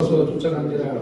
쫓아갑니다.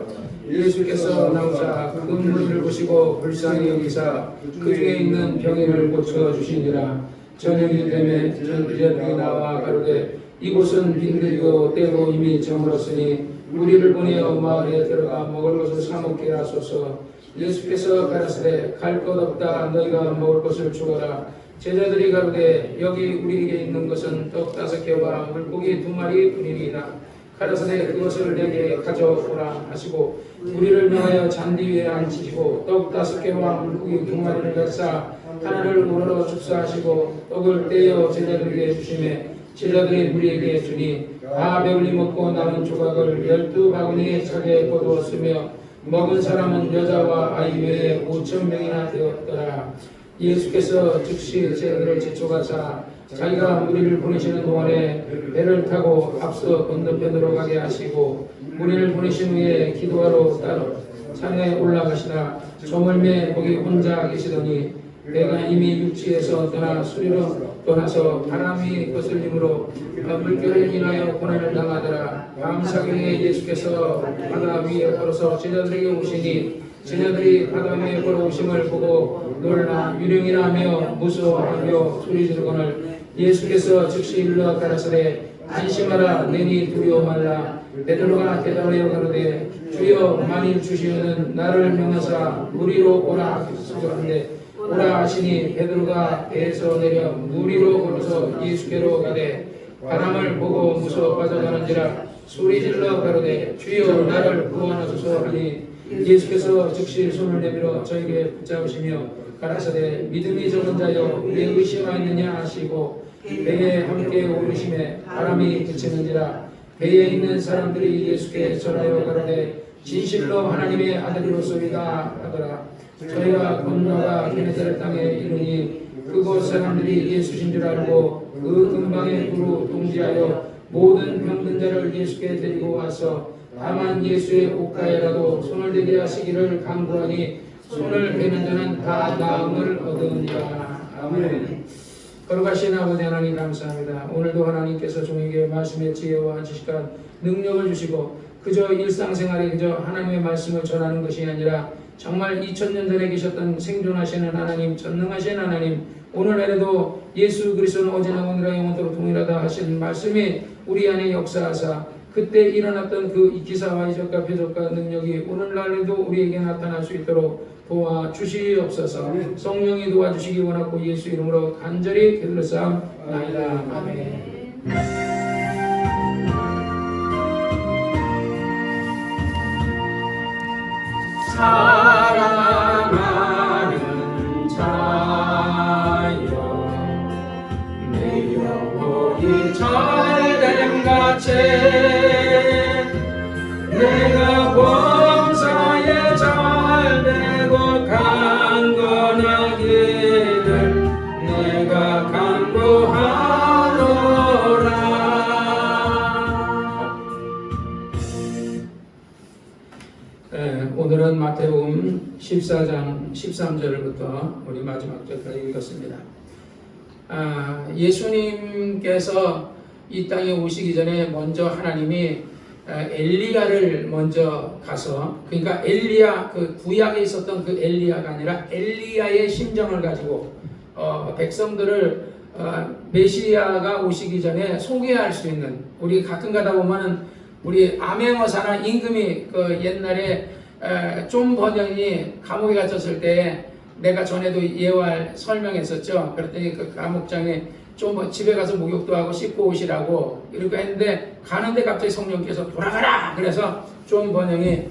예수께서 나오사 그 무리를 보시고 불쌍히 여기사 그 중에 있는 병인을 고쳐 주시니라. 저녁이 되매 전제들이 나와 가로되 이곳은 빈들이고 때로 이미 저물었으니 우리를 보내어 마을에 들어가 먹을 것을 사 먹게 하소서. 예수께서 가라사대 갈 것 없다. 너희가 먹을 것을 주어라. 제자들이 가로되 여기 우리에게 있는 것은 떡 5개와 물고기 2마리 뿐이니이다. 가라사대 그것을 내게 가져오라 하시고 우리를 명하여 잔디 위에 앉히시고 떡 5개와 물고기 2마리를 가져사 하나를 우러러 축사하시고 떡을 떼어 제자들에게 주시매 제자들이 무리에게 주니 다 배불리 먹고 남은 조각을 12바구니에 차게 거두었으며 먹은 사람은 여자와 아이 외에 5,000명이나 되었더라. 예수께서 즉시 제자들을 제초가사 자기가 무리를 보내시는 동안에 배를 타고 앞서 건너편으로 가게 하시고 무리를 보내신 후에 기도하러 따로 산에 올라가시나 저물매 거기 혼자 계시더니 배가 이미 육지에서 떠나 수리로 떠나서 바람이 거슬림으로 물결을 인하여 고난을 당하더라. 밤사경에 예수께서 바다 위에 걸어서 제자들에게 오시니 제자들이 바다 위에 걸어오심을 보고 놀라 유령이라 하며 무서워하며 소리지르거늘 예수께서 즉시 일러 가라사대 안심하라 내니 두려워 말라. 베드로가 대답하여 가로되 주여 만일 주시면은 나를 명하사 무리로 오라 하시되 오라 하시니 베드로가 배에서 내려 물 위로 걸어서 예수께로 가되 바람을 보고 무서워 빠져가는지라 소리질러 가로되 주여 나를 구원하소서 하니 예수께서 즉시 손을 내밀어 저에게 붙잡으시며 가라사대 믿음이 적은 자여 왜 의심하였느냐 하시고 배에 함께 오르심에 바람이 그치는지라. 배에 있는 사람들이 예수께 전하여 가로되 진실로 하나님의 아들이로소이다 하더라. 저희가 건너가 게네사렛 땅에 이르니 그곳 사람들이 예수신 줄 알고 그 근방에 두루 동지하여 모든 병든 자를 예수께 데리고 와서 다만 예수의 옷가에라도 손을 대게 하시기를 간구하니 손을 대는 자는 다 나음을 얻으니라. 아멘. 거룩하신 아버지 하나님 감사합니다. 오늘도 하나님께서 종에게 말씀의 지혜와 지식과 능력을 주시고 그저 일상생활에 그저 하나님의 말씀을 전하는 것이 아니라 정말 2000년 전에 계셨던 생존하시는 하나님, 전능하신 하나님, 오늘날에도 예수 그리스도는 어제나 오늘나 영원토록 동일하다 하신 말씀이 우리 안에 역사하사 그때 일어났던 그 기사와 이적과 표적과 능력이 오늘날에도 우리에게 나타날 수 있도록 도와주시옵소서. 성령이 도와주시기 원하고 예수 이름으로 간절히 기도드렸사옵나이다. 아멘. 사랑하는 자여 내 영혼이 잘됨 같이 내가 범사에 잘되고 강건하기를 내가 간구하노라. 오늘은 마태복음 14장 13절부터 우리 마지막 절까지 읽었습니다. 예수님께서 이 땅에 오시기 전에 먼저 하나님이 엘리야를 먼저 가서, 그러니까 엘리야, 그 구약에 있었던 그 엘리야가 아니라 엘리야의 심정을 가지고 백성들을 메시아가 오시기 전에 소개할 수 있는, 우리 가끔 가다 보면은 우리 암행어사나 임금이 그 옛날에 존 번영이 감옥에 갇혔을 때 내가 전에도 예화 설명했었죠. 그랬더니 그 감옥장에 좀 집에 가서 목욕도 하고 씻고 오시라고 이렇게 했는데 가는데 갑자기 성령께서 돌아가라. 그래서 존 번영이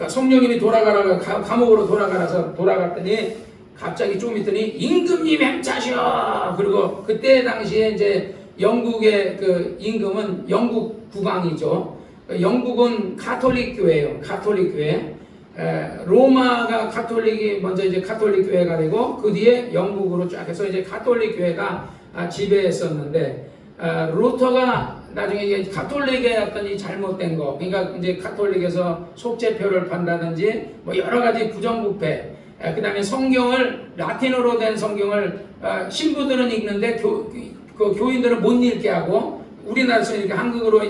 성령님이 돌아가라고 감옥으로 돌아가라서 돌아갔더니 갑자기 좀 있더니 임금님 행차시오. 그리고 그때 당시에 이제 영국의 그 임금은 영국 국왕이죠. 영국은 가톨릭 교회예요. 가톨릭 교회. 로마가 가톨릭이 먼저 이제 가톨릭 교회가 되고 그 뒤에 영국으로 쫙 해서 이제 가톨릭 교회가 지배했었는데 루터가 나중에 이제 가톨릭의 어떤 이 잘못된 거, 그러니까 이제 가톨릭에서 속죄표를 판다든지 뭐 여러 가지 부정부패, 그 다음에 성경을 라틴어로 된 성경을 신부들은 읽는데 교인들은 못 읽게 하고 우리나라에서 이렇게 한국어로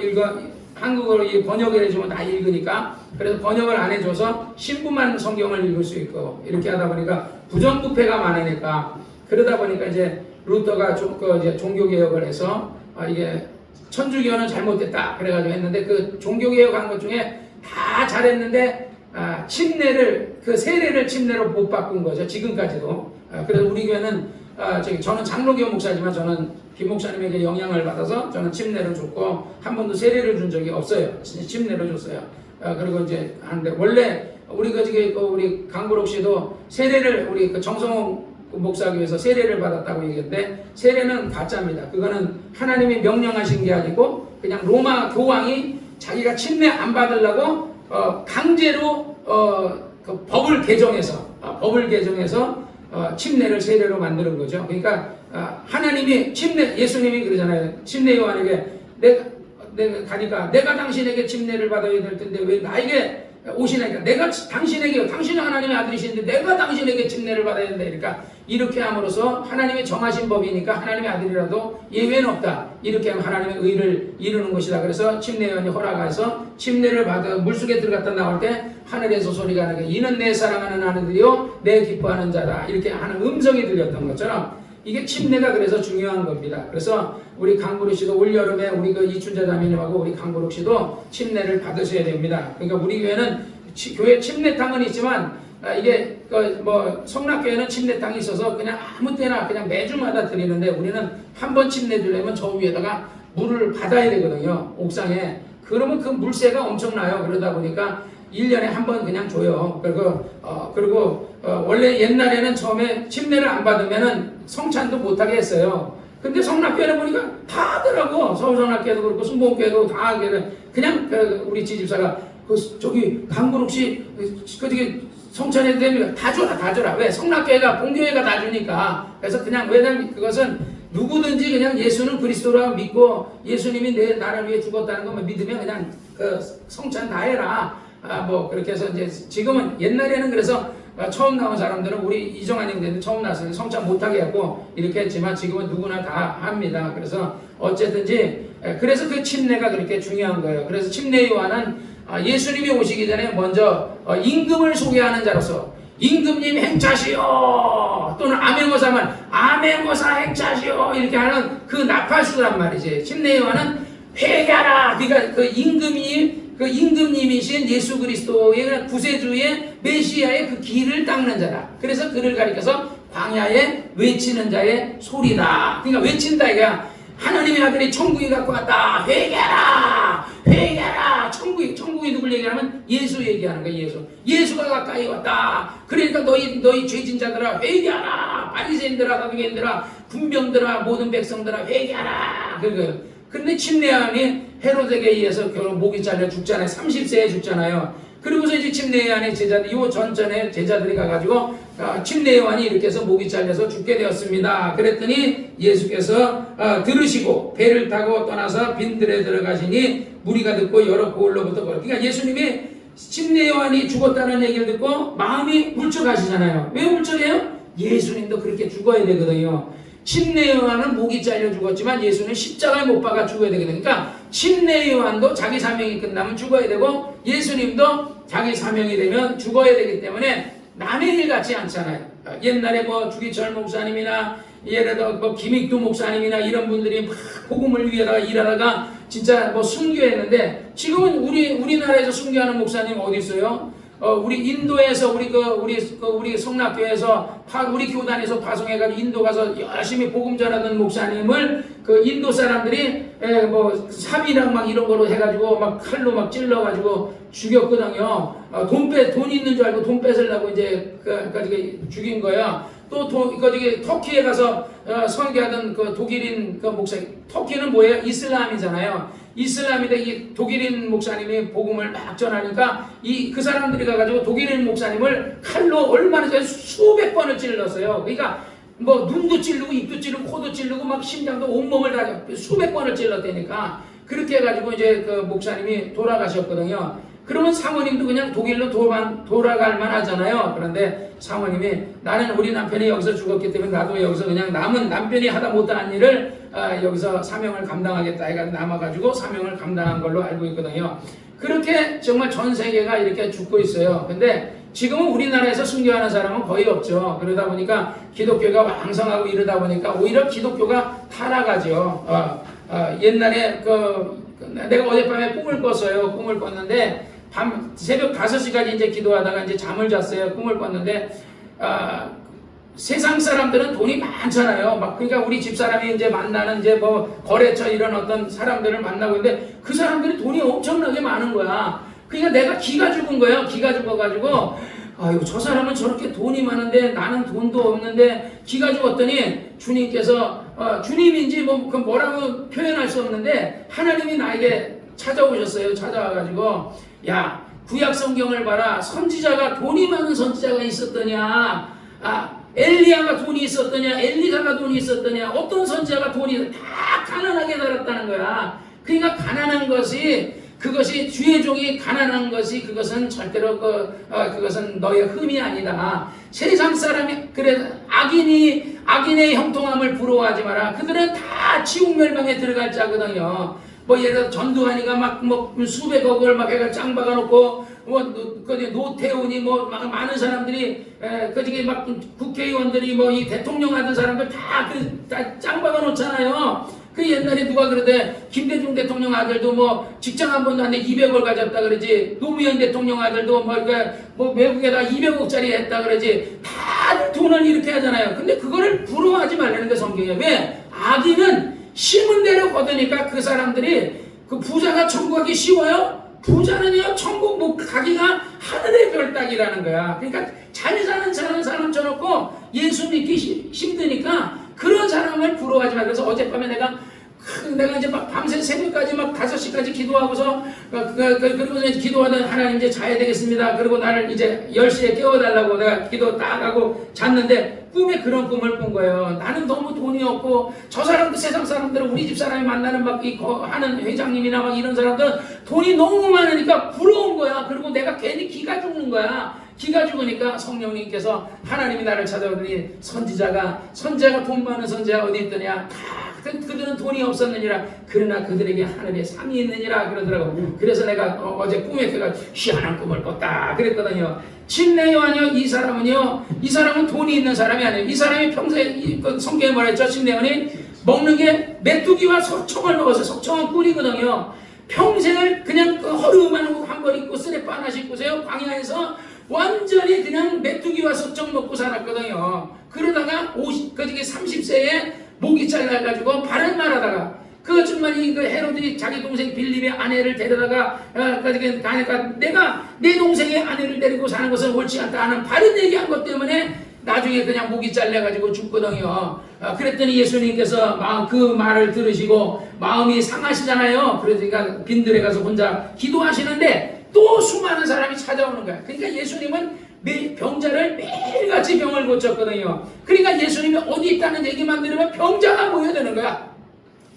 한국어로 번역을 해주면 다 읽으니까 그래서 번역을 안 해줘서 신부만 성경을 읽을 수 있고 이렇게 하다 보니까 부정부패가 많으니까 그러다 보니까 이제 루터가 이제 종교개혁을 해서 이게 천주교는 잘못됐다 그래가지고 했는데 그 종교개혁한 것 중에 다 잘했는데 침례를 그 세례를 침례로 못 바꾼 거죠 지금까지도. 그래서 우리 교회는 저는 장로교 목사지만 저는 김 목사님에게 영향을 받아서 저는 침례를 줬고 한 번도 세례를 준 적이 없어요. 침례를 줬어요. 그리고 이제 하는데 원래 우리 우리 강보록 씨도 세례를 우리 정성홍 목사교에서 세례를 받았다고 얘기했는데 세례는 가짜입니다. 그거는 하나님이 명령하신 게 아니고 그냥 로마 교황이 자기가 침례 안 받으려고 강제로 그 법을 개정해서 침례를 세례로 만드는 거죠. 그러니까 하나님이 예수님이 그러잖아요. 침례 요한에게 내가 가니까 내가 당신에게 침례를 받아야 될 텐데 왜 나에게 오시나니까 당신이 하나님의 아들이신데 내가 당신에게 침례를 받아야 된다. 그러니까 이렇게 함으로써 하나님이 정하신 법이니까 하나님의 아들이라도 예외는 없다. 이렇게 하면 하나님의 의를 이루는 것이다. 그래서 침례요한이 허락해서 침례를 받아 물속에 들어갔다 나올 때 하늘에서 소리가 나게 이는 내 사랑하는 아들이요 내 기뻐하는 자다. 이렇게 하는 음성이 들렸던 것처럼 이게 침례가 그래서 중요한 겁니다. 그래서 우리 강보록 씨도 올여름에 우리 그 이춘자 자매님하고 우리 강보록 씨도 침례를 받으셔야 됩니다. 그러니까 우리 교회는 교회 침례탕은 있지만 이게 성락교회는 침례탕이 있어서 그냥 아무 때나 그냥 매주마다 드리는데 우리는 한 번 침례 주려면 저 위에다가 물을 받아야 되거든요. 옥상에. 그러면 그 물세가 엄청나요. 그러다 보니까 1년에 한 번 그냥 줘요. 그리고 원래 옛날에는 처음에 침례를 안 받으면은 성찬도 못하게 했어요. 근데 성락교회는 보니까 다 하더라고. 서울성락교회도 그렇고 순복음교회도 다 하게 그냥 우리 지집사가 저기 강보록 씨 성찬해도 됩니다. 다 줘라. 왜? 성락교회가 본교회가 다 주니까. 그래서 그냥 왜냐면 그것은 누구든지 그냥 예수는 그리스도라고 믿고 예수님이 나를 위해 죽었다는 것만 믿으면 그냥 그 성찬 다 해라. 그렇게 해서 이제 지금은 옛날에는 그래서 처음 나온 사람들은 우리 이정환 형제는 처음 나왔으니 성찬 못하게 했고 이렇게 했지만 지금은 누구나 다 합니다. 그래서 어쨌든지 그래서 그 침례가 그렇게 중요한 거예요. 그래서 침례 요한은 예수님이 오시기 전에 먼저 임금을 소개하는 자로서 임금님 행차시오 또는 아멘고사만 아멘고사 행차시오 이렇게 하는 그 나팔수란 말이지. 침례 요한은 회개하라. 그러니까 그 임금님이신 예수 그리스도의 구세주의 메시아의 그 길을 닦는 자다. 그래서 그를 가리켜서 광야에 외치는 자의 소리다. 그러니까 외친다 이거야. 하나님의 아들이 천국이 갖고 왔다. 회개하라. 천국이 누굴 얘기하면 예수 얘기하는 거야. 예수가 가까이 왔다. 그러니까 너희 죄진 자들아 회개하라. 바리새인들아 사두개인들아 군병들아 모든 백성들아 회개하라. 그거예요. 근데 침례요한이 헤로데게 의해서 목이 잘려 죽잖아요. 30세에 죽잖아요. 그리고서 이제 침례요한의 제자들, 요 전전에 제자들이 가가지고 침례요한이 이렇게 해서 목이 잘려서 죽게 되었습니다. 그랬더니 예수께서 들으시고 배를 타고 떠나서 빈들에 들어가시니 무리가 듣고 여러 고을로부터 그러니까 예수님이 침례요한이 죽었다는 얘기를 듣고 마음이 울적하시잖아요. 왜 울적해요? 예수님도 그렇게 죽어야 되거든요. 침례요한은 목이 잘려 죽었지만 예수는 십자가에 못 박아 죽어야 되거든요. 그러니까 침례요한도 자기 사명이 끝나면 죽어야 되고 예수님도 자기 사명이 되면 죽어야 되기 때문에 남의 일 같지 않잖아요. 옛날에 주기철 목사님이나 예를 들어 김익두 목사님이나 이런 분들이 막 복음을 위해다가 일하다가 진짜 순교했는데 지금은 우리나라에서 순교하는 목사님 어디 있어요? 우리 인도에서 우리 성락교회에서 우리 교단에서 파송해가지고 인도 가서 열심히 복음 전하던 목사님을 그 인도 사람들이 삽이랑 막 이런 거로 해가지고 막 칼로 막 찔러가지고 죽였거든요. 돈 있는 줄 알고 돈 뺏으려고 이제 죽인 거야. 또 터키에 가서 선교하던 그 독일인 그 목사님, 터키는 뭐예요? 이슬람이잖아요. 이슬람인데 이 독일인 목사님이 복음을 막 전하니까 그 사람들이 가가지고 독일인 목사님을 칼로 얼마나 수백 번을 찔렀어요. 그러니까 눈도 찔르고 입도 찔르고 코도 찔르고 막 심장도 온몸을 다 수백 번을 찔렀다니까 그렇게 해가지고 이제 그 목사님이 돌아가셨거든요. 그러면 사모님도 그냥 독일로 돌아갈 만하잖아요. 그런데 사모님이 나는 우리 남편이 여기서 죽었기 때문에 나도 여기서 그냥 남은 남편이 하다 못한 일을 여기서 사명을 감당하겠다 해가 남아가지고 사명을 감당한 걸로 알고 있거든요. 그렇게 정말 전 세계가 이렇게 죽고 있어요. 근데 지금은 우리나라에서 순교하는 사람은 거의 없죠. 그러다 보니까 기독교가 왕성하고 이러다 보니까 오히려 기독교가 타락하죠. 옛날에 내가 어젯밤에 꿈을 꿨어요. 꿈을 꿨는데 새벽 5시까지 이제 기도하다가 이제 잠을 잤어요. 꿈을 꿨는데 세상 사람들은 돈이 많잖아요. 그러니까 우리 집사람이 이제 만나는 이제 뭐 거래처 이런 어떤 사람들을 만나고 있는데 그 사람들이 돈이 엄청나게 많은 거야. 그러니까 내가 기가 죽은 거예요. 기가 죽어가지고 아이고 저 사람은 저렇게 돈이 많은데 나는 돈도 없는데 기가 죽었더니 주님께서 주님인지 뭐라고 표현할 수 없는데 하나님이 나에게 찾아오셨어요. 찾아와가지고 야 구약 성경을 봐라. 선지자가 돈이 많은 선지자가 있었더냐. 엘리야가 돈이 있었더냐. 엘리사가 돈이 있었더냐. 어떤 선지자가 돈이 다 가난하게 살았다는 거야. 그러니까 가난한 것이 그것이 주의 종이 가난한 것이 그것은 절대로 그것은 너의 흠이 아니다. 세상 사람이 그래 악인의 형통함을 부러워하지 마라. 그들은 다 지옥 멸망에 들어갈 자거든요. 뭐 예를 들어 전두환이가 막 수백억을 막 해가 짱 박아놓고 노태우니 많은 사람들이 그저기 막 국회의원들이 이 대통령 하던 사람들 다 짱 박아놓잖아요. 그 옛날에 누가 그러대 김대중 대통령 아들도 직장 한 번도 안 돼 200을 가졌다 그러지. 노무현 대통령 아들도 외국에다 200억짜리 했다 그러지. 다들 돈을 이렇게 하잖아요. 근데 그거를 부러워하지 말라는 게 성경이에요. 왜? 악인은 심은 대로 거두니까 그 사람들이 그 부자가 천국 가기 쉬워요? 부자는요 천국 가기가 하늘의 별 따기라는 거야. 그러니까 잘 사는 사람 쳐놓고 예수 믿기 힘드니까 그런 사람을 부러워하지 마. 그래서 어젯밤에 내가 이제 밤새 새벽까지 5시까지 기도하고서 그리고 이제 기도하던 하나님 이제 자야 되겠습니다. 그리고 나를 이제 10시에 깨워달라고 내가 기도 딱 하고 잤는데 꿈에 그런 꿈을 꾼 거예요. 나는 너무 돈이 없고 저 사람도 세상 사람들은 우리 집 사람이 만나는 하는 회장님이나 이런 사람들은 돈이 너무 많으니까 부러운 거야. 그리고 내가 괜히 기가 죽는 거야. 기가 죽으니까 성령님께서 하나님이 나를 찾아오더니 선지자가 돈 많은 선지자가 어디 있더냐. 그들은 돈이 없었느니라. 그러나 그들에게 하늘에 상이 있느니라 그러더라고. 그래서 내가 어제 꿈에 희한한 꿈을 꿨다 그랬거든요. 침례 요한이요 이 사람은 돈이 있는 사람이 아니에요. 이 사람이 평소에 성경에 뭐라 했죠? 침례 요한이 먹는 게 메뚜기와 석청을 먹어서 석청은 꿀이거든요. 평생을 그냥 허름한 옷 한 벌 입고 쓰레빠 하나 신고서요 광야에서 완전히 그냥 메뚜기와 석청 먹고 살았거든요. 그러다가 30세에 목이 잘라가지고 바른 말하다가 그 아줌마니 헤로드이 자기 동생 빌립의 아내를 데려다가 내가 내 동생의 아내를 데리고 사는 것은 옳지 않다 하는 바른 얘기한 것 때문에 나중에 그냥 목이 잘려가지고 죽거든요. 그랬더니 예수님께서 그 말을 들으시고 마음이 상하시잖아요. 그러니까 빈들에 가서 혼자 기도하시는데 또 수많은 사람이 찾아오는 거야. 그러니까 예수님은 병자를 매일같이 병을 고쳤거든요. 그러니까 예수님이 어디 있다는 얘기만 들으면 병자가 모여드는 거야.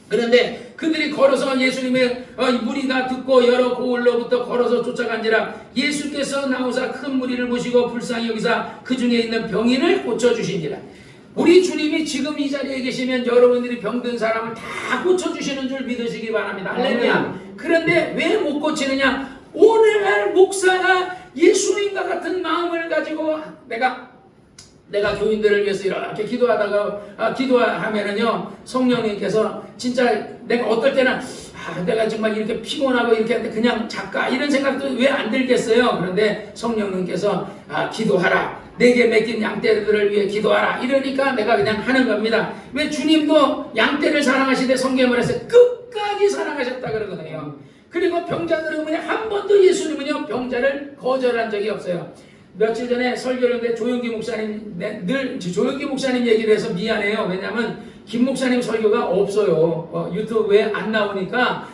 그런데 그들이 걸어서 예수님의 무리가 듣고 여러 고을로부터 걸어서 쫓아간지라 예수께서 나오사 큰 무리를 보시고 불쌍히 여기사 그 중에 있는 병인을 고쳐주시니라. 우리 주님이 지금 이 자리에 계시면 여러분들이 병든 사람을 다 고쳐주시는 줄 믿으시기 바랍니다. 할렐루야. 그런데 왜 못 고치느냐? 오늘날 목사가 예수님과 같은 마음을 가지고 내가 교인들을 위해서 이렇게 기도하면은요 성령님께서 진짜 내가 어떨 때는 내가 정말 이렇게 피곤하고 이렇게 하는데 그냥 작가 이런 생각도 왜 안 들겠어요. 그런데 성령님께서 기도하라. 내게 맡긴 양떼들을 위해 기도하라. 이러니까 내가 그냥 하는 겁니다. 왜 주님도 양떼를 사랑하시되 성경을 해서 끝까지 사랑하셨다 그러거든요. 그리고 병자들은 한 번도 예수님은요 병자를 거절한 적이 없어요. 며칠 전에 설교를 했는데 조용기 목사님 늘 조용기 목사님 얘기를 해서 미안해요. 왜냐하면 김 목사님 설교가 없어요. 유튜브에 안 나오니까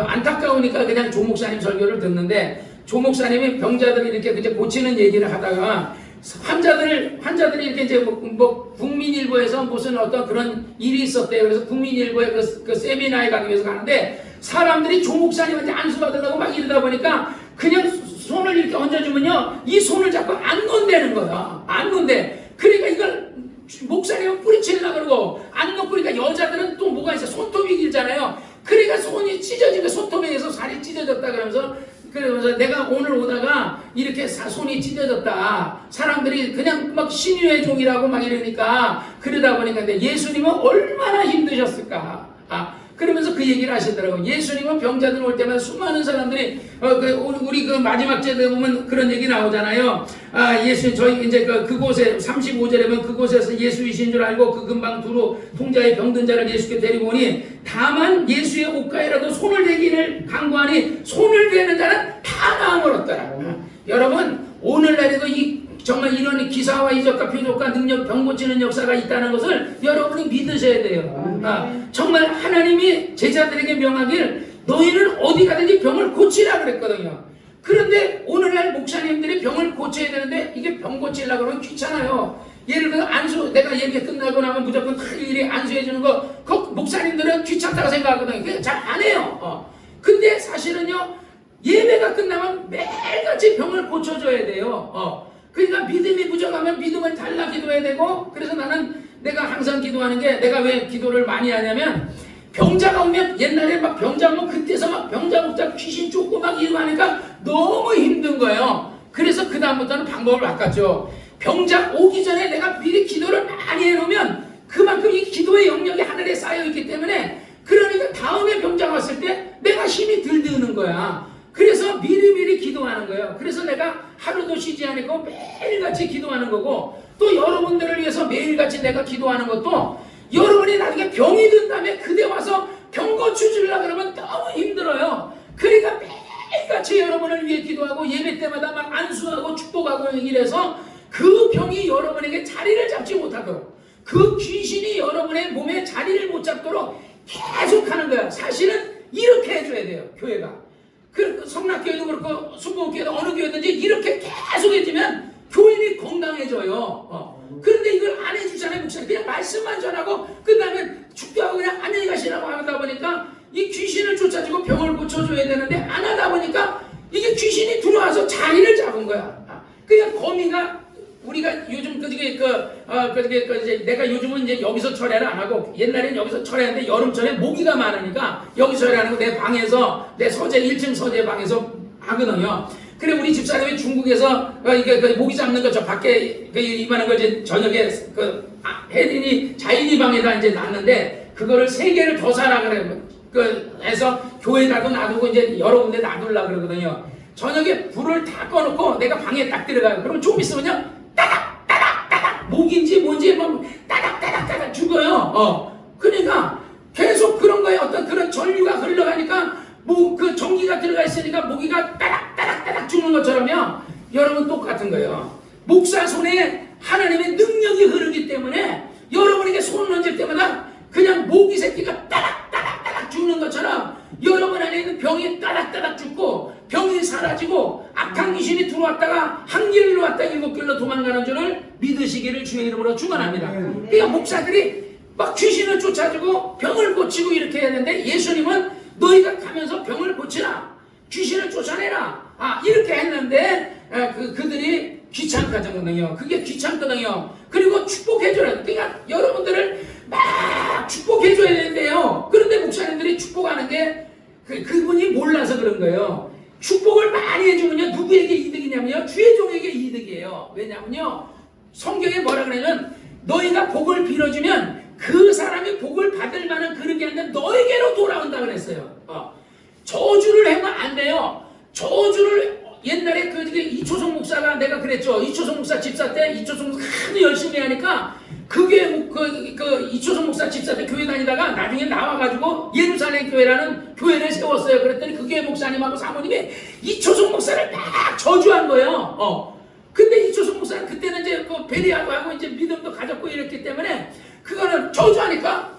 안타까우니까 그냥 조 목사님 설교를 듣는데 조 목사님이 병자들이 이렇게 이제 고치는 얘기를 하다가 환자들이 이렇게 이제 국민일보에서 무슨 어떤 그런 일이 있었대요. 그래서 국민일보에 그 세미나에 가기 위해서 가는데 사람들이 조 목사님한테 안수받으려고 막 이러다 보니까 그냥 손을 이렇게 얹어주면요, 이 손을 잡고 안 건대는 거야. 안 건대. 그러니까 이걸 목사님은 뿌리치려고 그러고 안 놓고, 그러니까 여자들은 또 뭐가 있어? 손톱이 길잖아요. 그러니까 손이 찢어지고 손톱에서 살이 찢어졌다 그러면서 내가 오늘 오다가 이렇게 손이 찢어졌다. 사람들이 그냥 막 신유의 종이라고 막 이러니까, 그러다 보니까 근데 예수님은 얼마나 힘드셨을까. 그러면서 그 얘기를 하시더라고요. 예수님은 병자들 올 때마다 수많은 사람들이 우리 그 마지막 제대 보면 그런 얘기 나오잖아요. 예수님 저희 이제 그곳에 35절에 보면 그곳에서 예수이신 줄 알고 그 금방 두루 통자의 병든 자를 예수께 데리고 오니 다만 예수의 옷가에라도 손을 대기를 간구하니 손을 대는 자는 다 나음을 얻더라. 여러분 오늘날에도 정말 이런 기사와 이적과 표적과 능력, 병 고치는 역사가 있다는 것을 여러분이 믿으셔야 돼요. 정말 하나님이 제자들에게 명하길 너희는 어디 가든지 병을 고치라 그랬거든요. 그런데 오늘날 목사님들이 병을 고쳐야 되는데 이게 병 고치려고 그러면 귀찮아요. 예를 들어 안수, 내가 예배 끝나고 나면 무조건 일일이 안수해 주는 거, 그 목사님들은 귀찮다고 생각하거든요. 그게 잘 안 해요. 근데 사실은요, 예배가 끝나면 매일같이 병을 고쳐줘야 돼요. 그러니까 믿음이 부족하면 믿음을 달라 기도해야 되고, 그래서 내가 항상 기도하는 게, 내가 왜 기도를 많이 하냐면, 병자가 오면 옛날에 막 병자 오면 그때서 막 병자 먹자 귀신 쫓고 막 이러고 하니까 너무 힘든 거예요. 그래서 그 다음부터는 방법을 바꿨죠. 병자 오기 전에 내가 미리 기도를 많이 해놓으면 그만큼 이 기도의 영역이 하늘에 쌓여있기 때문에, 그러니까 다음에 병자가 왔을 때 내가 힘이 들 드는 거야. 그래서 미리미리 기도하는 거예요. 그래서 내가 하루도 쉬지 않고 매일같이 기도하는 거고, 또 여러분들을 위해서 매일같이 내가 기도하는 것도, 여러분이 나중에 병이 든 다음에 그대 와서 병 고쳐주려고 그러면 너무 힘들어요. 그러니까 매일같이 여러분을 위해 기도하고 예배 때마다 막 안수하고 축복하고 이래서 그 병이 여러분에게 자리를 잡지 못하도록, 그 귀신이 여러분의 몸에 자리를 못 잡도록 계속 하는 거야. 사실은 이렇게 해줘야 돼요, 교회가. 그 성락교회도 그렇고 순복음교회도 어느 교회든지 이렇게 계속 해주면 교인이 건강해져요. 그런데 이걸 안 해주잖아요, 목사님. 그냥 말씀만 전하고 그 다음에 축도하고 그냥 안녕히 가시라고 하다 보니까 이 귀신을 쫓아주고 병을 고쳐줘야 되는데 안 하다 보니까 이게 귀신이 들어와서 자리를 잡은 거야. 그냥 거미가, 우리가 요즘 이제 내가 요즘은 이제 여기서 철회를 안 하고, 옛날에는 여기서 철회하는데 여름철에 모기가 많으니까 여기 철회 안 하고 내 방에서, 내 서재 1층 서재 방에서 하거든요. 그래 우리 집사람이 중국에서 이게 모기 잡는 거 저 밖에 이만한 걸 이제 저녁에 혜린이 자인이 방에다 이제 놨는데, 그거를 3개를 더 사라 그래. 해서 교회에다도 놔두고 이제 여러 군데 놔둘라 그러거든요. 저녁에 불을 다 꺼놓고 내가 방에 딱 들어가요. 그럼 좀 있으면요, 따닥따닥따닥 모기인지 뭔지 막 따닥따닥따닥 죽어요. 그러니까 계속 그런 거에 어떤 그런 전류가 흘러가니까 그 전기가 들어가 있으니까 모기가 따닥따닥따닥 죽는 것처럼요. 여러분 똑같은 거예요. 목사 손에 하나님의 능력이 흐르기 때문에 여러분에게 손을 얹을 때마다 그냥 모기 새끼가 따닥따닥따닥 죽는 것처럼 여러분 안에 있는 병이 따닥따닥 죽고 병이 사라지고 악한 귀신이 들어왔다가 한 길로 왔다 7길로 도망가는 줄을 믿으시기를 주의 이름으로 축원합니다. 그러니까 목사들이 막 귀신을 쫓아주고 병을 고치고 이렇게 해야 되는데, 예수님은 너희가 가면서 병을 고치라, 귀신을 쫓아내라, 이렇게 했는데 그들이 귀찮거든요. 그게 귀찮거든요. 그리고 축복해줘야 돼. 그러니까 여러분들을 막 축복해줘야 되는데요. 그런데 목사님들이 축복하는 게 그분이 몰라서 그런 거예요. 축복을 많이 해주면요, 누구에게 이득이냐면요, 주의 종에게 이득이에요. 왜냐면요, 성경에 뭐라 그러냐면 너희가 복을 빌어주면 그 사람이 복을 받을 만한 그런 게 아니라 너에게로 돌아온다 그랬어요. 저주를 하면 안 돼요. 저주를 옛날에 이초성 목사가, 내가 그랬죠. 이초성 목사 집사 때 이초성 목사 하도 열심히 하니까 그게 이초성 목사 집사 때 교회 다니다가 나중에 나와가지고 예루살렘 교회라는 교회를 세웠어요. 그랬더니 그 교회 목사님하고 사모님이 이초성 목사를 막 저주한 거예요. 근데 이초성 목사는 그때는 이제 베리아도 하고 이제 믿음도 가졌고 이랬기 때문에 그거는 저주하니까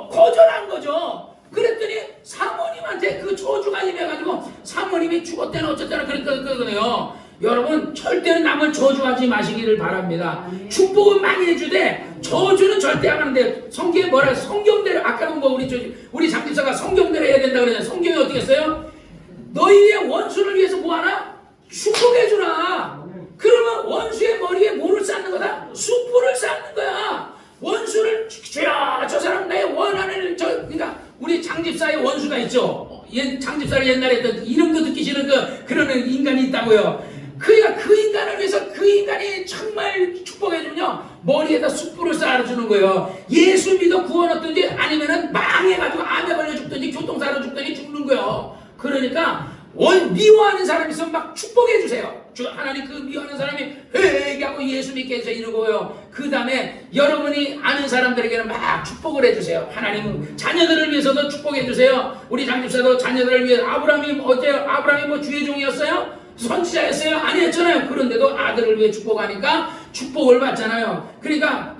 거절한 거죠. 그랬더니 사모님한테 그 저주가 임해가지고 사모님이 죽었대나 어쨌대나 그랬거든요. 여러분 절대로 남을 저주하지 마시기를 바랍니다. 축복은 많이 해주되 저주는 절대 안 하는데, 성경에 성경대로, 아까 우리 장집사가 성경대로 해야 된다 그러잖아요. 성경이 어떻게 했어요? 너희의 원수를 위해서 뭐하나? 축복해주라. 그러면 원수의 머리에 뭐를 쌓는 거다? 숯불을 쌓는 거야. 원수를 주야, 저 사람 나의 원하는 그러니까 우리 장집사의 원수가 있죠. 장집사를 옛날에 했던 이름도 듣기 싫은 그런 인간이 있다고요. 그러니까 그 인간을 위해서 그 인간이 정말 축복해주면요, 머리에다 숯불을 쌓아주는 거예요. 예수 믿어 구원 얻든지 아니면은 망해가지고 암에 걸려 죽든지 교통사로 죽든지 죽는 거예요. 그러니까 미워하는 사람이 있으면 막 축복해 주세요. 하나님 그 미워하는 사람이 회개하고 예수 믿게 해서 이러고요. 그 다음에 여러분이 아는 사람들에게는 막 축복을 해주세요. 하나님은 자녀들을 위해서도 축복해 주세요. 우리 장집사도 자녀들을 위해 아브라함이 뭐 주의 종이었어요? 선지자였어요? 아니었잖아요. 그런데도 아들을 위해 축복하니까 축복을 받잖아요. 그러니까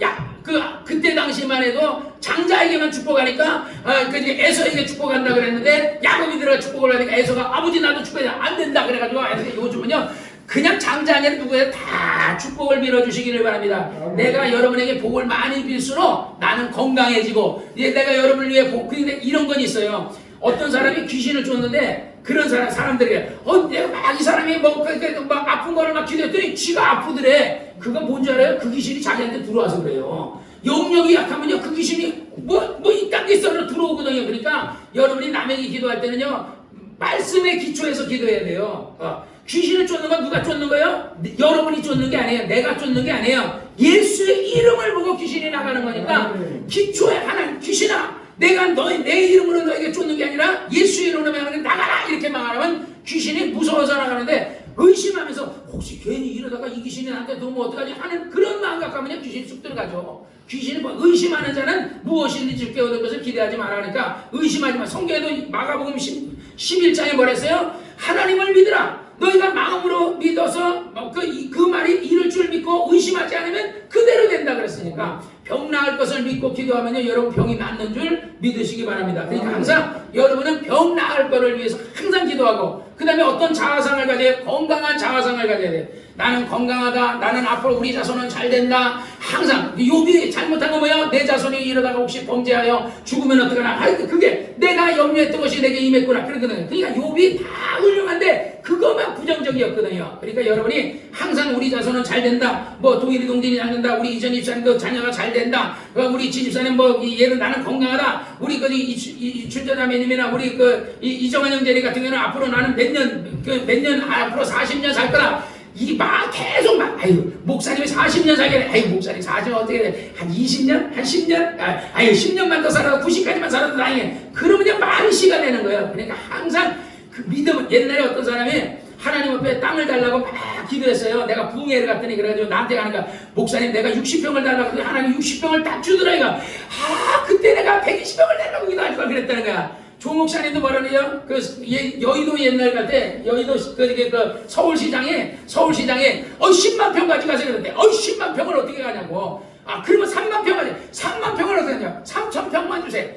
그때 당시만 해도 장자에게만 축복하니까 에서에게 축복한다 그랬는데 야곱이 들어가 축복을 하니까 에서가 아버지 나도 축복해 안 된다 그래가지고 요즘은요 그냥 장자 아니라 누구에 다 축복을 빌어주시기를 바랍니다. 내가 여러분에게 복을 많이 빌수록 나는 건강해지고 내가 여러분을 위해 근데 이런 건 있어요. 어떤 사람이 귀신을 쫓는데 그런 사람들이 내가 막 이 사람이 막 아픈 거를 막 기도했더니 쥐가 아프더래. 그거 뭔지 알아요? 그 귀신이 자기한테 들어와서 그래요. 영역이 약하면요 그 귀신이 이딴 데 있어 들어오거든요. 그러니까 여러분이 남에게 기도할 때는요 말씀에 기초해서 기도해야 돼요. 귀신을 쫓는 건 누가 쫓는 거예요? 여러분이 쫓는 게 아니에요. 내가 쫓는 게 아니에요. 예수의 이름을 보고 귀신이 나가는 거니까 기초에 하나님 귀신아 내가 내 이름으로 너에게 쫓는 게 아니라 예수의 이름으로 하는 나가라 이렇게 말하면 귀신이 무서워서 나가는데 의심하면서 혹시 괜히 이러다가 이 귀신이 나한테 들어오면 어떡하지 하는 그런 마음 갖고 하면 귀신이 쑥 들어가죠. 귀신이 의심하는 자는 무엇이든지 줄게 얻을 것을 기대하지 말아 하니까 의심하지 마. 성경에도 마가복음 11장에 뭐랬어요? 하나님을 믿으라. 너희가 마음으로 믿어서 그 말이 이룰 줄 믿고 의심하지 않으면 그대로 된다 그랬으니까 병 나을 것을 믿고 기도하면요 여러분 병이 낫는 줄 믿으시기 바랍니다. 그러니까 항상 여러분은 병 나을 거를 위해서 항상 기도하고 그 다음에 어떤 자아상을 가져야 건강한 자아상을 가져야 돼. 나는 건강하다. 나는 앞으로 우리 자손은 잘 된다. 항상 욥이 잘못한 거 뭐야? 내 자손이 이러다가 혹시 범죄하여 죽으면 어떡하나. 그게 내가 염려했던 것이 내게 임했구나. 그러거든요. 그러니까 욥이 다 훌륭한데 그것만 부정적이었거든요. 그러니까 여러분이 항상 우리 자손은 잘 된다. 동일이 동진이 잘 된다. 우리 이전 집사님도 자녀가 잘 된다. 우리 지집사님 얘는 나는 건강하다. 우리 출전자매님이나 우리 이정환 형제님 같은 경우는 앞으로 나는 몇 년 앞으로 40년 살 거다. 계속 목사님이 40년 살게 돼. 목사님 40년 어떻게 돼? 한 20년? 한 10년? 10년만 더 살아도 90까지만 살아도 다행해. 그러면 많은 시가 되는 거예요. 그러니까 항상 그 믿음은 옛날에 어떤 사람이 하나님 앞에 땅을 달라고 막 기도했어요. 내가 부흥회를 갔더니 그래가지고 나한테 가니까 목사님 내가 60평을 달라고 했더니 하나님 60평을 딱 주더라 이거. 그때 내가 120평을 달라고 기도할 걸 그랬다는 거야. 조 목사님도 뭐라네요? 여의도 옛날 갈 때 여의도 서울시장에 10만 평 가져가세요 그랬대. 10만 평을 어떻게 가냐고. 그러면 3만 평 가져. 3만 평을 어떻게 하냐? 3천 평만 주세요.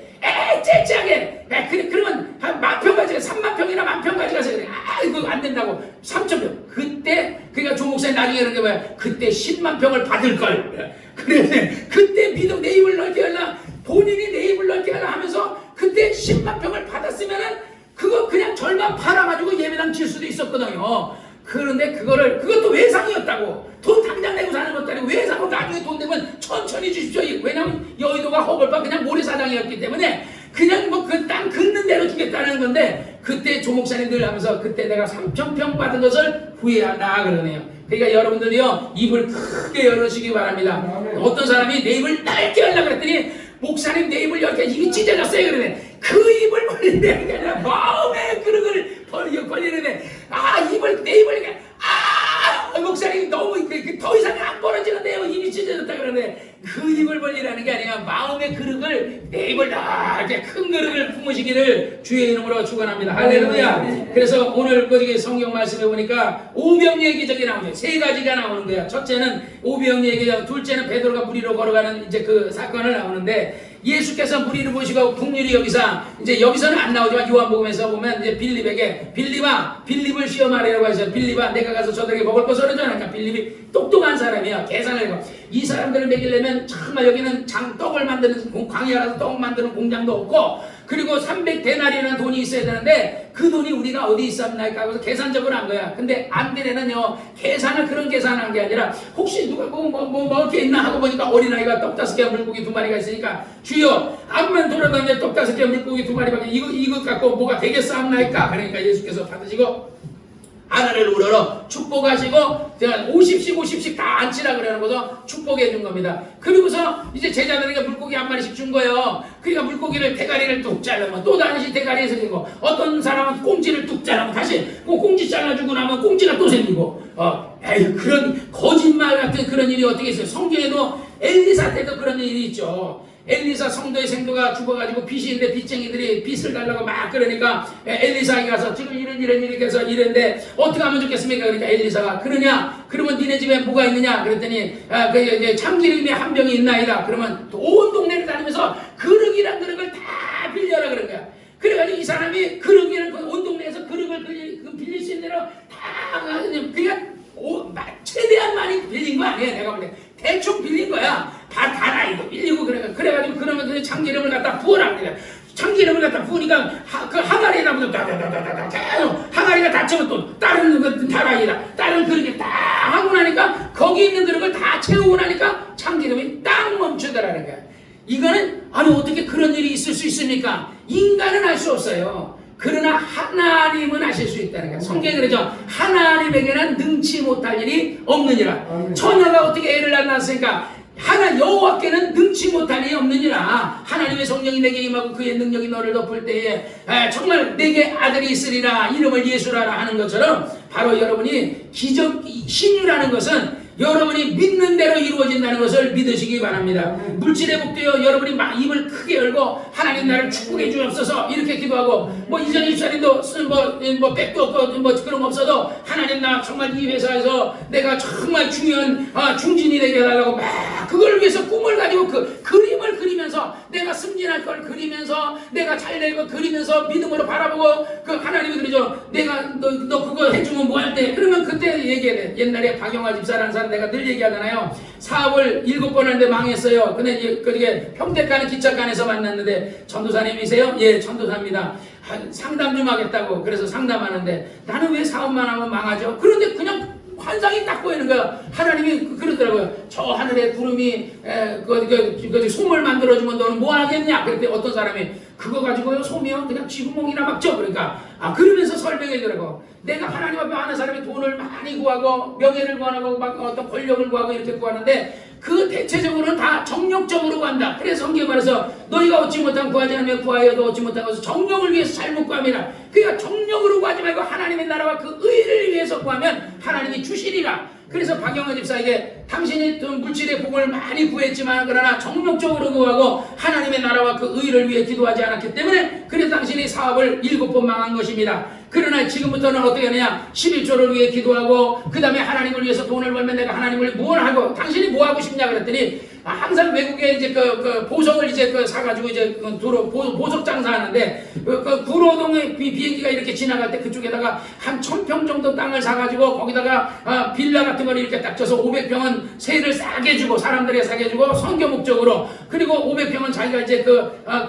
째째하게. 그러면 한 10,000평 가져가. 3만 평이나 10,000평 가져가세요. 그래. 이거 안 된다고. 3,000평. 그때 그러니까 조 목사님 나중에 그런 게 뭐야? 그때 10만 평을 받을 걸. 그래. 그때 믿음 내 입을 넓게 하려. 본인이 내 입을 넓게 하려 하면서 그때 10만 평을 받았으면은 그거 그냥 절반 팔아가지고 예배당 칠 수도 있었거든요. 그런데 그것도 외상이었다고. 돈 당장 내고 사는 것도 아니고 외상으로 나중에 돈 내면 천천히 주십시오. 왜냐면 여의도가 허벌판 그냥 모래사장이었기 때문에 그냥 그 땅 긋는 대로 주겠다는 건데 그때 조 목사님들 하면서 그때 내가 3,000평 받은 것을 후회한다 그러네요. 그러니까 여러분들이요 입을 크게 열으시기 바랍니다. 어떤 사람이 내 입을 넓게 하려고 그랬더니 목사님 내 입을 이렇게 입이 찢어졌어요 그러네. 그 입을 벌리는 게 아니라 마음의 그릇을 벌리는데 입을 내 입을 이렇게 목사님 너무 더 이상 안 벌어지는데요 입이 찢어졌다 그러는데 그 입을 벌리라는 게 아니라 마음의 그릇을 내 입을 이렇게 큰 그릇을 품으시기를 주의 이름으로 축원합니다. 할렐루야. 그래서 오늘 성경 말씀에 보니까 오병이의 기적이 나오죠. 세 가지가 나오는 거야. 첫째는 오병이의 기적, 둘째는 베드로가 물 위로 걸어가는 이제 그 사건을 나오는데 예수께서 물 위로 보시고 긍휼히 여기사 이제 여기서는 안 나오지만 요한복음에서 보면 이제 빌립을 시험하려고 해서 빌립아 내가 가서 저들에게 먹을 것을 얻어줘. 그러니까 빌립이 똑똑한 사람이야. 계산을 해고 이 사람들을 먹이려면 정말 여기는 떡을 만드는 광야라서 떡 만드는 공장도 없고 그리고 300데나리라는 돈이 있어야 되는데 그 돈이 우리가 어디 있었나니까 그래서 계산적으로 한 거야. 근데 안드레는요 계산을 그런 계산을 한 게 아니라 혹시 누가 뭐 먹을 게 있나 하고 보니까 어린아이가 떡 5개 물고기 2마리가 있으니까 주여 앞만 돌아다니는데 떡 5개 물고기 2마리밖에 이것 갖고 뭐가 되겠어 합나이까. 그러니까 예수께서 받으시고 하나를 우러러 축복하시고 50씩 다 앉히라 그러는 거죠. 축복해 준 겁니다. 그리고서 이제 제자들에게 물고기 1마리씩 준 거예요. 그러니까 물고기를 대가리를 뚝 자르면 또 다시 대가리에 생기고 어떤 사람은 꽁지를 뚝 자르면 다시 그 꽁지 잘라주고 나면 꽁지가 또 생기고 에이 그런 거짓말 같은 그런 일이 어떻게 있어요. 성경에도 엘리사 때도 그런 일이 있죠. 엘리사 성도의 생도가 죽어가지고 빚이 있는데 빚쟁이들이 빚을 달라고 막 그러니까 엘리사에게 가서 지금 이런 일이 해서 이랬는데 어떻게 하면 좋겠습니까? 그러니까 엘리사가 그러냐? 그러면 니네 집에 뭐가 있느냐? 그랬더니 참기름이 한 병이 있나이다. 그러면 온 동네를 다니면서 그릇이란 그릇을 다 빌려라 그런 거야. 그래가지고 이 사람이 그릇이란 온 동네에서 그릇을 빌릴 수 있는 대로 다 그러니까 최대한 많이 빌린 거 아니에요. 내가 볼 때 대충 빌린 거야. 다 다라이도 빌리고 그래가지고 그러면 그 참기름을 갖다 부어라 그래. 참기름을 갖다 부으니까 그 항아리에다 보면 계속 항아리가 닫히면 또 다른 그 다라이다 다른 그릇이 다 하고 나니까 거기 있는 그릇을 다 채우고 나니까 참기름이 딱 멈추더라는 거야. 이거는 아니 어떻게 그런 일이 있을 수 있습니까? 인간은 할 수 없어요. 그러나 하나님은 하실 수 있다는 거예요. 성경에 그러죠. 하나님에게는 능치 못할 일이 없느니라. 처녀가 어떻게 애를 낳았으니까 여호와께는 능치 못할 일이 없느니라. 하나님의 성령이 내게 임하고 그의 능력이 너를 덮을 때에 정말 내게 아들이 있으리라. 이름을 예수라라 하는 것처럼 바로 여러분이 기적 신유라는 것은 여러분이 믿는 대로 이루어진다는 것을 믿으시기 바랍니다. 물질의 복되어 여러분이 막 입을 크게 열고 하나님 나를 축복해 주옵소서 이렇게 기도하고 이전 입사님도 뭐 백도 없고 뭐 그런 거 없어도 하나님 나 정말 이 회사에서 내가 정말 중요한 중진이 되게 해달라고 막 그걸 위해서 꿈을 가지고 그 그림을 그리면서 내가 승진할 걸 그리면서 내가 잘 될 걸 그리면서 믿음으로 바라보고 그 하나님이 그러죠. 내가 너 그거 해주면 뭐 할 때 그러면 그때 얘기해야 돼. 옛날에 박영화 집사라는 사람 내가 늘 얘기하잖아요. 사업을 7번 했는데 망했어요. 근데 그게 평택가는 기차간에서 만났는데 전도사님이세요? 예, 전도사입니다. 상담 좀 하겠다고. 그래서 상담하는데 나는 왜 사업만 하면 망하죠? 그런데 그냥 환상이 딱 보이는 거야. 하나님이 그러더라고요. 저 하늘에 구름이 솜을 만들어주면 너는 뭐 하겠냐? 그랬더니 어떤 사람이 그거 가지고요 솜이요 그냥 쥐구멍이나 막죠. 그러니까 그러면서 설명해주라고. 내가 하나님 앞에 하는 사람이 돈을 많이 구하고 명예를 구하고 막 어떤 권력을 구하고 이렇게 구하는데 그 대체적으로는 다 정욕적으로 구한다. 그래서 성경에 말해서 너희가 얻지 못한 구하지 않으면 구하여도 얻지 못한 것을 정욕을 위해서 잘못 구함이라. 그러니까 정욕으로 구하지 말고 하나님의 나라와 그 의를 위해서 구하면 하나님이 주시리라. 그래서 박영화 집사에게 당신이 물질의 복을 많이 구했지만 그러나 정욕적으로 구하고 하나님의 나라와 그 의를 위해 기도하지 않았기 때문에 그래서 당신이 사업을 7번 망한 것입니다. 그러나 지금부터는 어떻게 하느냐? 11조를 위해 기도하고 그 다음에 하나님을 위해서 돈을 벌면 내가 하나님을 뭘 하고 당신이 뭐 하고 싶냐 그랬더니 항상 외국에 이제 그 보석을 이제 사가지고 이제 보석 장사하는데 그 구로동에 비행기가 이렇게 지나갈 때 그쪽에다가 한 1000평 정도 땅을 사가지고 거기다가 빌라 같은 걸 이렇게 딱 쳐서 500평은 세를 싸게 주고 사람들에게 싸게 주고 선교 목적으로 그리고 500평은 자기가 이제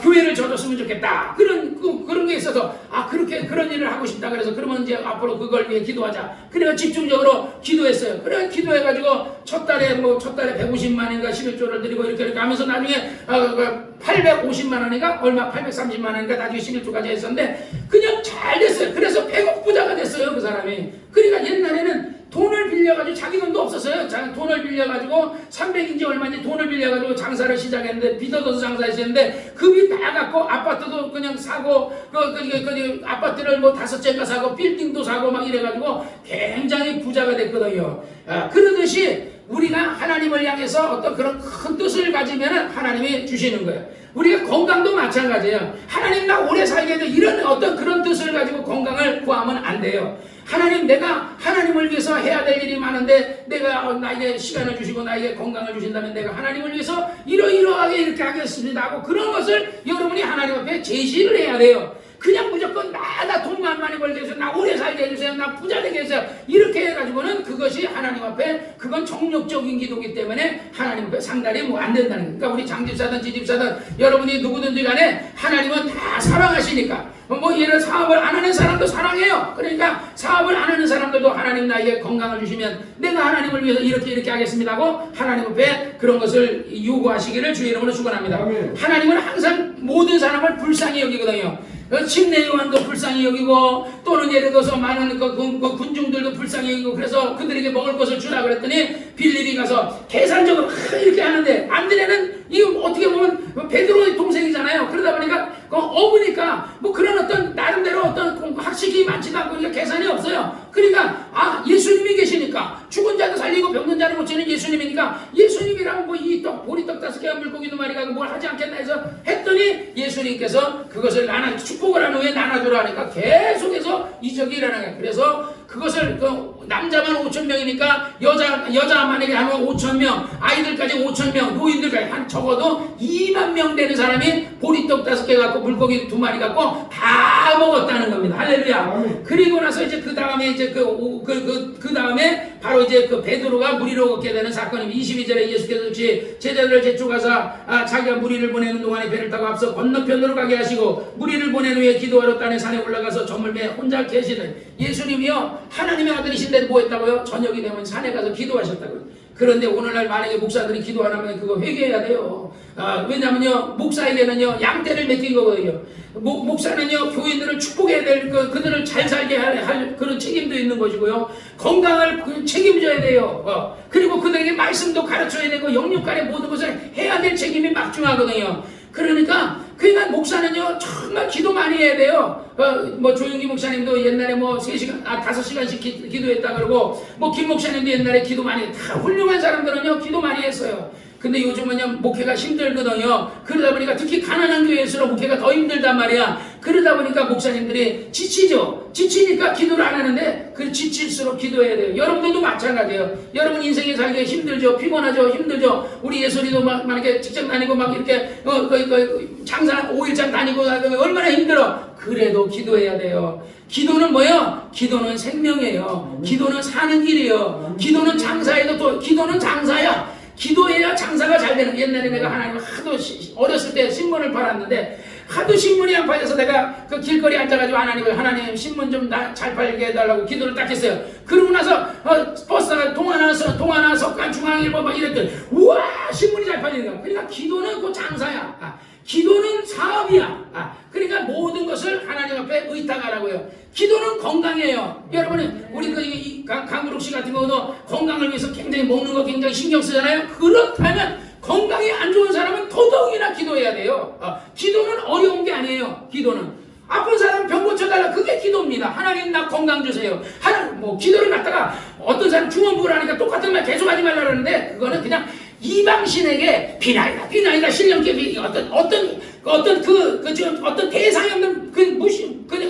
교회를 줘줬으면 좋겠다. 그런 게 있어서 그렇게 그런 일을 하고 싶다. 그래서 그러면 이제 앞으로 그걸 위해 기도하자. 그래서 집중적으로 기도했어요. 그래 기도해가지고 첫 달에 150만 원인가 11조를 드리고 이렇게 하면서 나중에 850만 원인가 얼마 830만 원인가 나중에 11조까지 했었는데 그냥 잘 됐어요. 그래서 100억 부자가 됐어요. 그 사람이. 그러니까 옛날에는 돈을 빌려가지고 자기 돈도 없었어요. 돈을 빌려가지고 300인지 얼마인지 돈을 빌려가지고 장사를 시작했는데 빚 얻어서 장사했었는데 그 빚 다 갖고 아파트도 그냥 사고 아파트를 5채인가 사고 빌딩도 사고 막 이래가지고 굉장히 부자가 됐거든요. 그러듯이 우리가 하나님을 향해서 어떤 그런 큰 뜻을 가지면 하나님이 주시는 거예요. 우리가 건강도 마찬가지예요. 하나님 나 오래 살게 돼 이런 어떤 그런 뜻을 가지고 건강을 구하면 안 돼요. 하나님 내가 하나님을 위해서 해야 될 일이 많은데 내가 나에게 시간을 주시고 나에게 건강을 주신다면 내가 하나님을 위해서 이러이러하게 이렇게 하겠습니다 하고 그런 것을 여러분이 하나님 앞에 제시를 해야 돼요. 그냥 무조건 나 돈만 많이 벌게 해주세요. 나 오래 살게 해주세요. 나 부자 되게 해주세요. 이렇게 해가지고 가지고는 그것이 하나님 앞에 그건 정력적인 기도이기 때문에 하나님 앞에 상달이 뭐 안 된다는 거예요. 그러니까 우리 장집사든 지집사든 여러분이 누구든지 간에 하나님은 다 사랑하시니까 뭐 예를 사업을 안 하는 사람도 사랑해요. 그러니까 사업을 안 하는 사람들도 하나님 나에게 건강을 주시면 내가 하나님을 위해서 이렇게 하겠습니다 하고 하나님 앞에 그런 것을 요구하시기를 주의 이름으로 축원합니다. 하나님은 항상 모든 사람을 불쌍히 여기거든요. 침례요한도 불쌍히 여기고 또는 예를 들어서 많은 그 군중들도 불쌍히 여기고 그래서 그들에게 먹을 것을 주라 그랬더니 빌립이 가서 계산적으로 이렇게 하는데 안드레는 이거 어떻게 보면 베드로의 동생이잖아요. 그러다 보니까 어부니까 뭐 그런 어떤 나름대로 어떤 학식이 많지도 않고 그러니까 계산이 없어요. 그러니까 예수님이 계시니까 죽은 자도 살리고 병든 자를 고치는 예수님이니까 예수님이랑 뭐 이 떡 보리떡 5개와 물고기 2마리가 뭘 하지 않겠나 해서 했더니 예수님께서 그것을 축복을 한 후에 나눠주라 하니까 계속해서 이적이 일어나는 거예요. 그래서 그것을 남자만 5,000명이니까 여자 만약에 하면 5,000명, 아이들까지 5,000명, 노인들까지 한 적어도 2만 명 되는 사람이 보리떡 5개 갖고 물고기 2마리 갖고 다 먹었다는 겁니다. 할렐루야. 그리고 나서 이제 그 다음에 이제 그 다음에 바로 이제 그 베드로가 무리로 걷게 되는 사건입니다. 22절에 예수께서 제자들을 제쳐가서 자기가 무리를 보내는 동안에 배를 타고 앞서 건너편으로 가게 하시고 무리를 보낸 후에 기도하러 땅에 산에 올라가서 저물매 혼자 계시는 예수님이요 하나님의 아들이신데 뭐 했다고요? 저녁이 되면 산에 가서 기도하셨다고요. 그런데 오늘날 만약에 목사들이 기도 안 하면 그거 회개해야 돼요. 왜냐면요 목사에게는요 양떼를 맡긴 거거든요. 목사는요 교인들을 축복해야 될 그들을 잘 살게 할 그런 책임도 있는 것이고요. 건강을 책임져야 돼요. 그리고 그들에게 말씀도 가르쳐야 되고 영육간의 모든 것을 해야 될 책임이 막중하거든요. 그러니까 목사는요 정말 기도 많이 해야 돼요. 뭐 조용기 목사님도 옛날에 뭐 3시간 5시간씩 기도했다 그러고 뭐 김 목사님도 옛날에 기도 많이 다 훌륭한 사람들은요 기도 많이 했어요. 근데 요즘은요 목회가 힘들거든요. 그러다 보니까 특히 가난한 교회일수록 목회가 더 힘들단 말이야. 그러다 보니까 목사님들이 지치죠. 지치니까 기도를 안 하는데 그 지칠수록 기도해야 돼요. 여러분들도 마찬가지예요. 여러분 인생에 살기가 힘들죠. 피곤하죠. 힘들죠. 우리 예솔이도 만약에 직장 다니고 막 이렇게 장사 5일장 다니고 얼마나 힘들어. 그래도 기도해야 돼요. 기도는 뭐예요? 기도는 생명이에요. 기도는 사는 길이에요. 기도는 장사에도 또 기도는 장사야. 기도해야 장사가 잘 되는. 옛날에 내가 하나님을 하도 어렸을 때 신문을 팔았는데 하도 신문이 안 팔려서 내가 그 길거리에 앉아가지고 하나님 신문 좀 잘 팔게 해달라고 기도를 딱 했어요. 그러고 나서 버스가 동아나 석간 중앙일보 막 이랬더니 우와 신문이 잘 팔리는 거야. 그러니까 기도는 그 장사야. 기도는 사업이야. 그러니까 모든 것을 하나님 앞에 의탁하라고요. 기도는 건강이에요. 여러분이 우리 강구룩 씨 같은 경우도 건강을 위해서 굉장히 먹는 거 굉장히 신경 쓰잖아요. 그렇다면 건강이 안 좋은 사람은 더더욱이나 기도해야 돼요. 기도는 어려운 게 아니에요. 기도는 아픈 사람 병 고쳐달라 그게 기도입니다. 하나님 나 건강 주세요. 기도를 갖다가 어떤 사람 중원부를 하니까 똑같은 말 계속 하지 말라 그러는데 그거는 그냥 이방신에게 비나이다 신령께 어떤 대상이 없는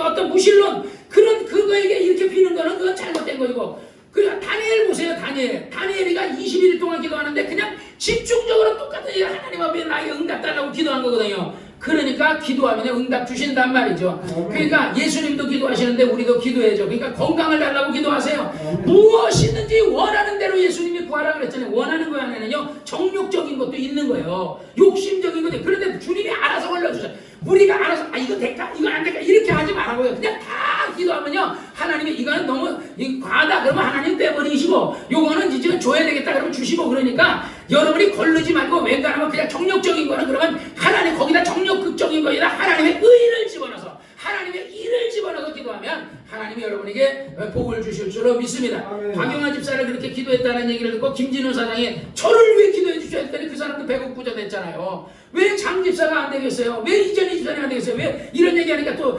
어떤 무신론 그거에게 이렇게 비는 거는 그건 잘못된 거고. 그러니까 다니엘 보세요. 다니엘이가 21일 동안 기도하는데 그냥 집중적으로 똑같은 하나님 앞에 나에게 응답 달라고 기도한 거거든요. 그러니까 기도하면 응답 주신단 말이죠. 그러니까 예수님도 기도하시는데 우리도 기도해야죠. 그러니까 건강을 달라고 기도하세요. 무엇이든지 원하는 대로 예수님이 구하라고 그랬잖아요. 원하는 거 안에는요 정욕적인 것도 있는 거예요. 욕심적인 것도. 그런데 주님이 알아서 올려주세요. 우리가 알아서 이거 될까 이거 안 될까 이렇게 하지 말라고요. 그냥 다 기도하면요 하나님이 이거는 너무 과하다 그러면 하나님 빼버리시고 요거는 이제 줘야 되겠다 그러면 주시고. 그러니까 여러분이 거르지 말고 웬간하면 그냥 정욕적인 거는 그러면 하나님 거기다 정욕극적인 거에다 하나님의 의를 집어넣어서 하나님의 일을 집어넣어서 기도하면 하나님이 여러분에게 복을 주실 줄로 믿습니다. 박영환 집사를 그렇게 기도했다는 얘기를 듣고 김진우 사장이 저를 위해 기도해 주셔야 했더니 그 사람도 배국 부자 됐잖아요. 왜 장 집사가 안 되겠어요? 왜 이전희 집사님 안 되겠어요? 왜 이런 얘기하니까 또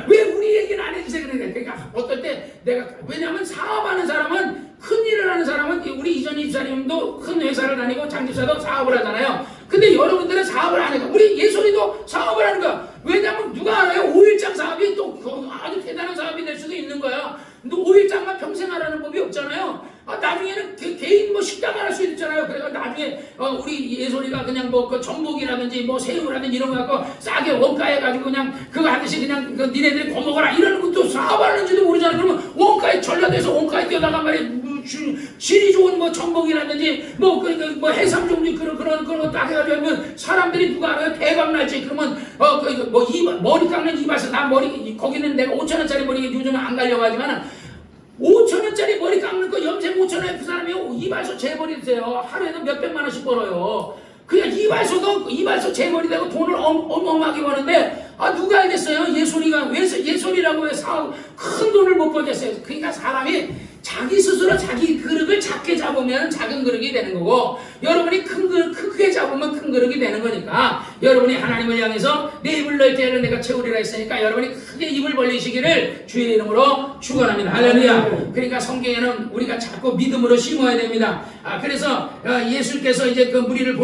왜 우리 얘기는 안 해주세요? 그러니까 어떨 때 내가 왜냐하면 사업하는 사람은 큰 일을 하는 사람은 우리 이전희 집사님도 큰 회사를 다니고 장 집사도 사업을 하잖아요. 근데 여러분들은 사업을 안 해요. 우리 예솔이도 사업을 하는 거야. 왜냐하면 누가 알아요? 5일장 사업이 또 아주 대단한 사업이 될 수도 있는 거야. 근데 5일장만 평생 하라는 법이 없잖아요. 나중에는 개인 식당을 할 수 있잖아요. 그래서 나중에 우리 예솔이가 그냥 그 전복이라든지 새우라든지 이런 거 갖고 싸게 원가해 가지고 그냥 그거 하듯이 그냥 니네들이 거먹어라 이러는 것도 또 사업하는지도 모르잖아. 그러면 원가에 전라도에서 원가에 뛰어다가 말이야 질이 좋은 뭐 전복이라든지 뭐 해삼 종류 그런 거 딱 해가지고 하면 사람들이 누가 알아요? 대박 날지. 그러면 머리 깎는 이발소 나 머리 거기는 내가 5,000원짜리 머리 요즘은 안 가려고 하지만 5,000원짜리 머리 깎는 거 염색 5,000원에 그 사람이 이발소 재벌이 되세요. 하루에도 몇백만 원씩 벌어요. 그냥 이발소 재벌이 되고 돈을 어마어마하게 버는데 누가 알겠어요? 예술이가 왜 예술이라고 해서 큰 돈을 못 벌겠어요. 그러니까 사람이 자기 스스로 자기 그릇을 작게 잡으면 작은 그릇이 되는 거고 여러분이 크게 잡으면 큰 그릇이 되는 거니까 여러분이 하나님을 향해서 내 입을 넓게 하려 내가 채우리라 했으니까 여러분이 크게 입을 벌리시기를 주의 이름으로 축원합니다. 할렐루야. 그러니까 성경에는 우리가 자꾸 믿음으로 심어야 됩니다. 그래서 예수께서 이제 그 무리를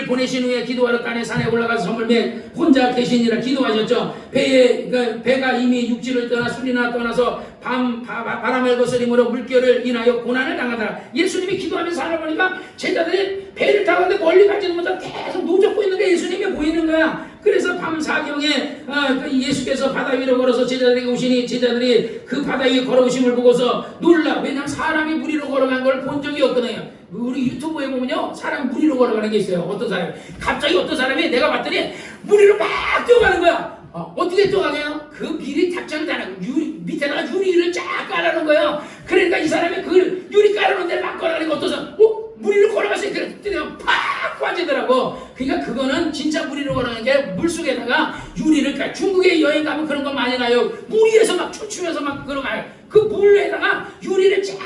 보내신 후에 기도하러 땅에 산에 올라가서 선물매 혼자 계시니라 기도하셨죠. 배가 이미 육지를 떠나 술이나 떠나서 바람을 거스림으로 물결을 인하여 고난을 당하더라. 예수님이 기도하면서 하나 보니까 제자들이 배를 타고 멀리 가지는 못하고 계속 노젓고 있는 게 예수님이 보이는 거야. 그래서 밤 사경에 예수께서 바다 위로 걸어서 제자들에게 오시니 제자들이 그 바다 위에 걸어오심을 보고서 놀라. 왜냐하면 사람이 물 위로 걸어간 걸 본 적이 없거든요. 우리 유튜브에 보면요 사람이 물 위로 걸어가는 게 있어요. 어떤 사람이 갑자기 어떤 사람이 내가 봤더니 물 위로 막 뛰어가는 거야. 어떻게 뛰어가냐요? 그 미리 작전다는 밑에다가 유리를 쫙 깔아놓은 거예요. 그러니까 이 사람이 그 유리 깔아놓은 데를 막 걸어가니까 어떤 사람 물 위로 걸어가서 그냥 팍 빠지더라고. 그러니까 그거는 진짜 물 위로 걸어가는 게 물속에다가 유리를 깔. 중국에 여행 가면 그런 거 많이 나요. 물 위에서 막 춤추면서 막 걸어가요. 그 물에다가 유리를 쫙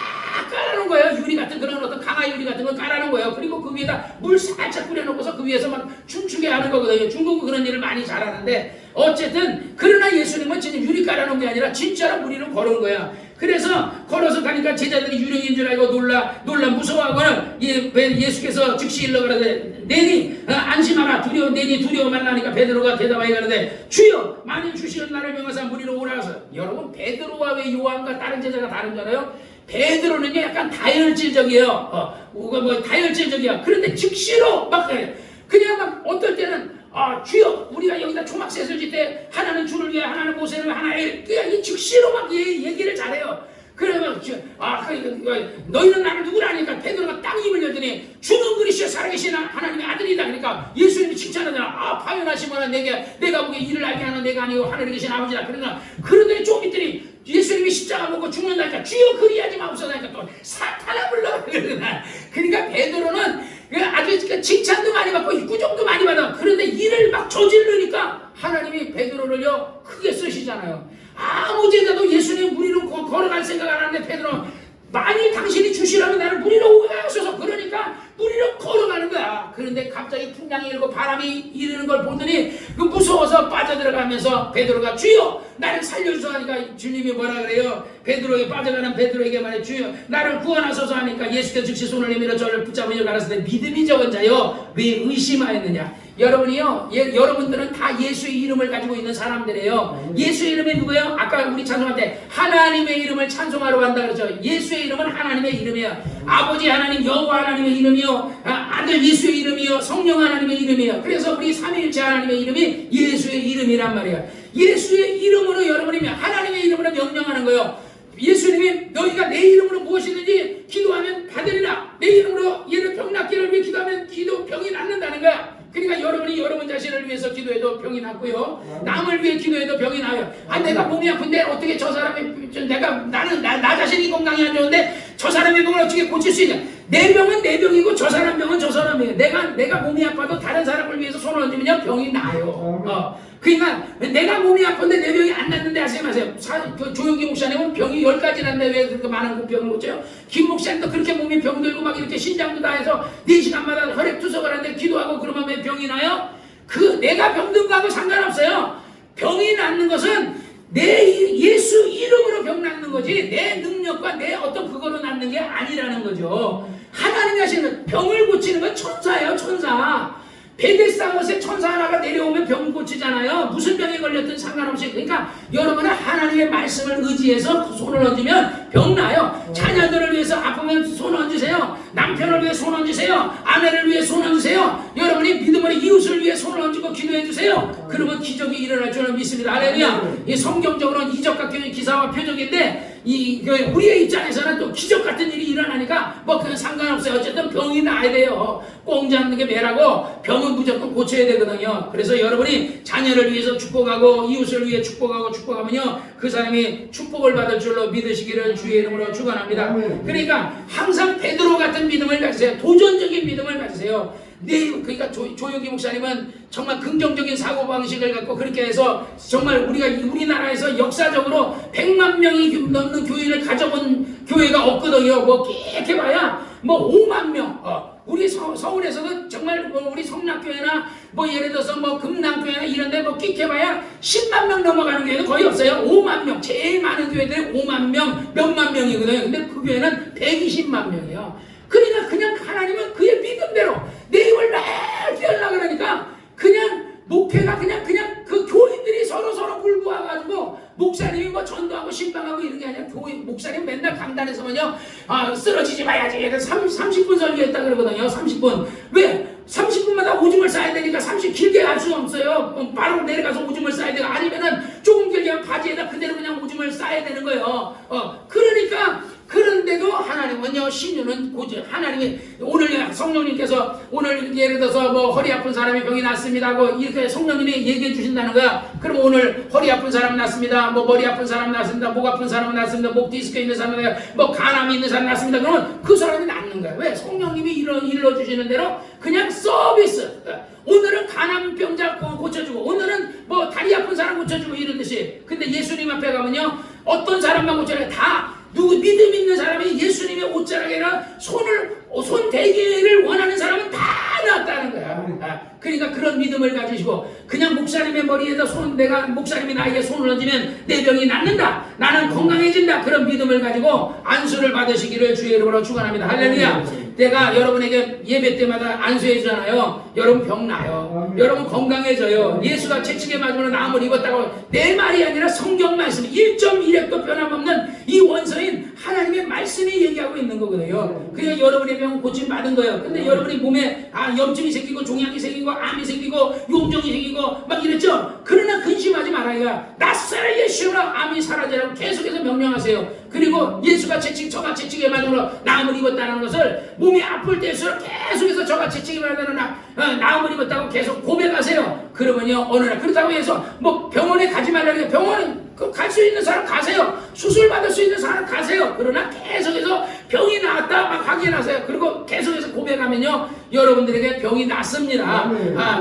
깔아놓은 거예요. 유리 같은 그런 어떤 강화 유리 같은 걸 깔아놓은 거예요. 그리고 그 위에다 물 살짝 뿌려놓고서 그 위에서 막 춤추게 하는 거거든요. 중국은 그런 일을 많이 잘하는데 어쨌든 그러나 예수님은 진짜 유리 깔아놓은 게 아니라 진짜로 물 위로 걸은 거야. 그래서 걸어서 가니까 제자들이 유령인 줄 알고 놀라 무서워하고는 예수께서 즉시 일러 가라되 내니 안심하라 내니 두려워 말라니까 베드로가 대답하여 가라되 주여 만일 주시는 나를 명하사 물 위로 오라서. 여러분 베드로와 왜 요한과 다른 제자가 다른 줄 알아요? 베드로는요 약간 다혈질적이에요. 다혈질적이야. 그런데 즉시로 막 그냥 막 어떨 때는 주여 우리가 여기다 초막셋을 짓때 하나는 주를 위해 하나는 모세를 위해 하나는 그냥 이 즉시로 막 얘기를 잘해요. 그러면 너희는 나를 누구라 하니까 베드로가 땅 입을 열더니 주는 그리스도 살아계신 하나님의 아들이다. 그러니까 예수님이 칭찬하잖아. 파연하시거나 내가 보기에 이를 알게 하는 내가 아니고 하늘에 계신 아버지라. 그러더니 좀 있더니 예수님이 십자가 먹고 죽는다니까 주여 그리하지 마옵소서 하니까 또 사탄아 불러. 그러니까 베드로는 아주 칭찬도 많이 받고 구정도 많이 받아. 그런데 일을 막 저지르니까 하나님이 베드로를요 크게 쓰시잖아요. 아무 제자도 예수님 물 위로 걸어갈 생각 안 하는데 베드로 만일 당신이 주시라면 나를 물 위로 오게 하소서. 그러니까 물 위로 걸어가는 거야. 그런데 갑자기 풍랑이 일고 바람이 이르는 걸 보더니 무서워서 빠져들어가면서 베드로가 주여 나를 살려주소 하니까 주님이 뭐라 그래요? 베드로에 빠져가는 베드로에게 말해 주여 나를 구원하소서 하니까 예수께서 즉시 손을 내밀어 저를 붙잡으려 가라사대 믿음이 적은 자여 왜 의심하였느냐. 여러분이요 여러분들은 다 예수의 이름을 가지고 있는 사람들이에요. 예수의 이름이 누구예요? 아까 우리 찬송할 때 하나님의 이름을 찬송하러 간다 그러죠. 예수의 이름은 하나님의 이름이에요. 아버지 하나님 여호와 하나님의 이름이요 아들 예수의 이름이요 성령 하나님의 이름이에요. 그래서 우리 삼위일체 하나님의 이름이 예수의 이름이란 말이에요. 예수의 이름으로 여러분이 하나님의 이름으로 명령하는 거예요. 예수님이 너희가 내 이름으로 무엇이든지 기도하면 받으리라. 내 이름으로 얘는 병 낫기를 위해 기도하면 병이 낫는다는 거야. 그러니까 여러분이 여러분 자신을 위해서 기도해도 병이 낫고요. 남을 위해 기도해도 병이 나요. 내가 몸이 아픈데 어떻게 저 사람이 나 자신이 건강이 안 좋은데 저 사람의 병을 어떻게 고칠 수 있냐. 내 병은 내 병이고 저 사람 병은 저 사람이에요. 내가 몸이 아파도 다른 사람을 위해서 손을 얹으면 병이 나요. 그러니까 내가 몸이 아픈데 내 병이 안 낫는데 하지 마세요. 조용기 목사님은 병이 10가지 났는데 왜 그렇게 많은 병을 고쳐요? 김 목사님도 그렇게 몸이 병들고 막 이렇게 신장도 다 해서 4시간마다 혈액투석을 하는데 기도하고 그러면 왜 병이 나요? 내가 병든 거하고 상관없어요. 병이 낫는 것은 내 예수 이름으로 병 낫는 거지 내 능력과 내 어떤 그거로 낫는 게 아니라는 거죠. 하나님이 하시는 병을 고치는 건 천사예요. 천사. 베데스다못에 천사 하나가 내려오면 병 고치잖아요. 무슨 병에 걸렸든 상관없이. 그러니까 여러분은 하나님의 말씀을 의지해서 손을 얹으면 병 나요. 자녀들을 위해서 아프면 손을 얹으세요. 남편을 위해 손 얹으세요. 아내를 위해 손 얹으세요. 여러분이 믿음으로 이웃을 위해 손을 얹고 기도해 주세요. 그러면 기적이 일어날 줄을 믿습니다. 할렐루야. 이 성경적으로는 이적과 기사와 표적인데 우리의 입장에서는 또 기적 같은 일이 일어나니까 뭐 그건 상관없어요. 어쨌든 병이 나야 돼요. 꽁 잡는 게 매라고 병은 무조건 고쳐야 되거든요. 그래서 여러분이 자녀를 위해서 축복하고 이웃을 위해 축복하면요 그 사람이 축복을 받을 줄로 믿으시기를 주의 이름으로 축원합니다. 그러니까 항상 베드로 같은 믿음을 가지세요. 도전적인 믿음을 가지세요. 그러니까 조용기 목사님은 정말 긍정적인 사고방식을 갖고 그렇게 해서 정말 우리나라에서 역사적으로 100만 명이 넘는 교회를 가져본 교회가 없거든요. 뭐 깨끗해 봐야 뭐 5만 명. 우리 서울에서도 정말 우리 성락교회나 뭐 예를 들어서 뭐 금남교회나 이런데 뭐 끼켜봐야 10만 명 넘어가는 교회는 거의 없어요. 5만 명. 제일 많은 교회들이 5만 명, 몇만 명이거든요. 근데 그 교회는 120만 명이에요. 그러니까 그냥 하나님은 그의 믿음대로 내 입을 넓게 하려고 그러니까 그냥 목회가 그냥 그 교인들이 서로 불구해가지고 목사님이 뭐 전도하고 신방하고 이런 게 아니라 목사님 맨날 강단에서만요 쓰러지지 마야지 30분 설교했다 그러거든요. 30분. 왜? 30분마다 오줌을 싸야 되니까 30 길게 할 수가 없어요. 바로 내려가서 오줌을 싸야 되고 아니면은 조금 길게 하면 바지에다 그대로 그냥 오줌을 싸야 되는 거예요. 그러니까 그런데도 하나님은요 신유는 하나님이 오늘 성령님께서 오늘 예를 들어서 뭐 허리 아픈 사람이 병이 났습니다 하고 이렇게 성령님이 얘기해 주신다는 거야. 그럼 오늘 허리 아픈 사람 났습니다. 뭐 머리 아픈 사람 났습니다. 목 아픈 사람 났습니다. 목 디스크 있는 사람 났습니다. 뭐 간암이 있는 사람 났습니다. 그러면 그 사람이 낫는 거야. 왜? 성령님이 일러주시는 대로 그냥 서비스. 오늘은 간암병자 고쳐주고 오늘은 뭐 다리 아픈 사람 고쳐주고 이러듯이. 근데 예수님 앞에 가면요 어떤 사람만 고쳐요? 다 믿음 있는 사람이 예수님의 옷자락에나 손 대기를 원하는 사람은 다 낫다는 거야. 그러니까 그런 믿음을 가지시고 그냥 목사님의 머리에다 목사님이 나에게 손을 얹으면 내 병이 낫는다. 나는 건강해진다. 그런 믿음을 가지고 안수를 받으시기를 주의 이름으로 축원합니다. 할렐루야. 내가 여러분에게 예배 때마다 안수해 주잖아요. 여러분 병 나요. 여러분 건강해져요. 예수가 채찍에 맞으면 나음을 입었다고 내 말이 아니라 성경 말씀 1.1핵도 변함없는 이 원서인 하나님의 말씀이 얘기하고 있는 거거든요. 그러니까 여러분의 병은 고침 받은 거예요. 근데 여러분이 몸에 염증이 생기고 종양이 생기고 암이 생기고 용종이 생기고 막 이랬죠. 그러나 근심하지 말아요. 낯설어 예수로 암이 사라지라고 계속해서 명령하세요. 그리고 예수가 저가 채찍에 맞으므로 나음을 입었다는 것을 몸이 아플 때일수록 계속해서 저가 채찍에 맞으므로 나음을 입었다고 계속 고백하세요. 그러면요 어느 날 그렇다고 해서 뭐 병원에 가지 말라고 병원은 갈 수 있는 사람 가세요. 수술 받을 수 있는 사람 가세요. 그러나 계속해서 병이 나았다 막 확인하세요. 그리고 계속해서 고백하면요 여러분들에게 병이 낫습니다.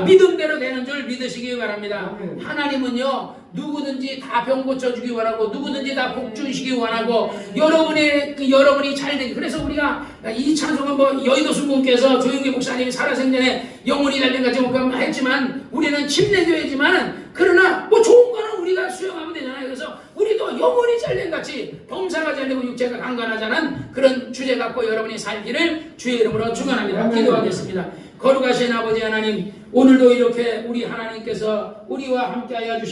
믿음대로 되는 줄 믿으시기 바랍니다. 하나님은요 누구든지 다 병 고쳐주기 원하고 누구든지 다 복 주시기 원하고 여러분이 잘 되기. 그래서 우리가 이 찬송은 뭐 여의도 순공께서 조용기 목사님이 살아생전에 영혼이 달린같이 했지만 우리는 침례교회지만 그러나 뭐 좋은 거는 우리가 수용하면 되잖아요. 그래서 우리도 영혼이 잘된같이 범사가 잘되고 육체가 강건하자는 그런 주제 갖고 여러분이 살기를 주의 이름으로 축원합니다. 기도하겠습니다. 거룩하신 아버지 하나님, 오늘도 이렇게 우리 하나님께서 우리와 함께하여 주신